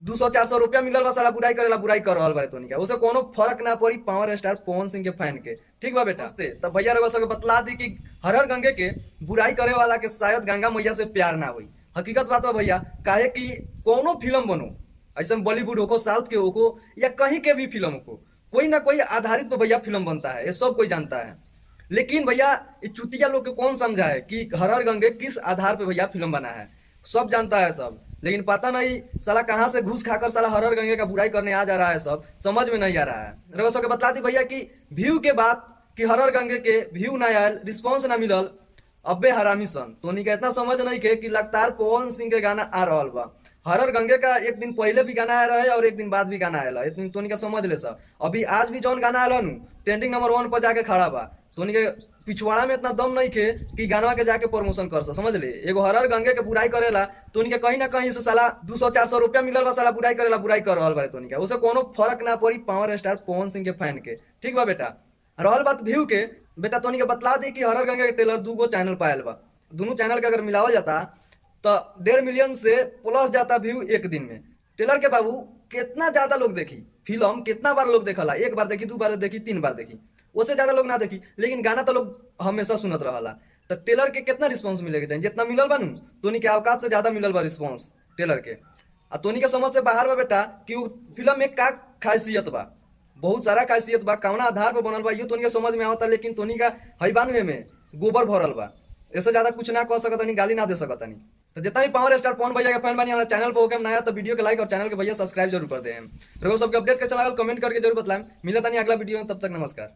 200-400 रुपया मिलल बा, साला बुराई करेला बुराई कर रहल बारे तोनी का, उसे कोनो फर्क ना पड़ी पावर स्टार पवन सिंह के फैन के। ठीक बा बेटा, तब भैया रउआ सबके बतला दी कि हर हर गंगे के बुराई करे वाला के शायद गंगा मैया से प्यार ना हुई। हकीकत बात बा भैया, काहे कि कोनो फिल्म बनो, ऐसा बॉलीवुड हो, साउथ के हो, या कहीं के भी फिल्म हो, कोई ना कोई आधारित पे भैया फिल्म बनता है, ये सब कोई जानता है। लेकिन भैया ये चुतिया लोग को कौन समझा है कि हर हर गंगे किस आधार पे भैया फिल्म बना है। सब जानता है सब, लेकिन पता नहीं साला कहाँ से घूस खाकर साला हर हर गंगे का बुराई करने आ जा रहा है, सब समझ में नहीं आ रहा है। रउआ सबके बता दी भैया कि व्यू के बात कि हर हर गंगे के व्यू ना आयल, रिस्पॉन्स ना मिलल, अबे हरामी सन तोनी का इतना समझ नहीं के कि लगातार पवन सिंह के गाना आ रहा बा। हर हर गंगे का एक दिन पहले भी गाना आया है और एक दिन बाद भी गाना आया है, तोनी का समझ ले सब। अभी आज भी जौन गाना आया नु ट्रेंडिंग नंबर 1 पर जाके खड़ा बा, तोनी के पिछवाड़ा में इतना दम नहीं खे कि गानवा के जाके प्रमोशन कर समझ ले। एगो हर हर गंगे के बुराई करेला तोनी के कहीं ना कहीं से साला 200-400 रुपया मिलल बा, साला बुराई करेला बुराई कर रहल बारे तोनी का, उसे कोनो फर्क ना पड़ी पावर स्टार पवन सिंह के फैन के। ठीक बा बेटा, रहल बात व्यू के, बेटा तोनी के बतला दी कि हर हर गंगे के ट्रेलर 2 चैनल पायल बा। दोनों चैनल का अगर मिलावा जाता तो 1.5 मिलियन से प्लस जाता व्यू एक दिन में। ट्रेलर के बाबू कितना ज्यादा लोग देखी फिल्म, कितना बार लोग देखला, 1 बार देखी, 2 बार देखी, 3 बार देखी, उससे ज्यादा लोग ना देखी, लेकिन गाना तो लोग हमेशा सुनत रहला। तो ट्रेलर के कितना रिस्पॉन्स मिलेगा चाहिए, जितना मिलल बा नु तोनी के औकात से ज्यादा मिलल बा रिस्पॉन्स ट्रेलर के। आ तोनी के समझ से बाहर बा बेटा कि उ फिल्म में का खासियत बा, बहुत सारा खासियत बा, कौना आधार पर बनल बा यो तोनी के समझ में आवता, लेकिन तोनी का हईबानवे में गोबर भरल बा, ऐसे ज्यादा कुछ ना कह सकता नहीं, गाली ना दे सकता नहीं। तो जितना भी पावर स्टार पवन भैया के फैन बनी हमारे चैनल पर होकर नया, तो वीडियो के लाइक और चैनल के भैया सब्सक्राइब जरूर कर दे। फिर वो सबके अपडेट के चला कमेंट करके जरूर बताएं। मिलता नहीं अगला वीडियो में, तब तक नमस्कार।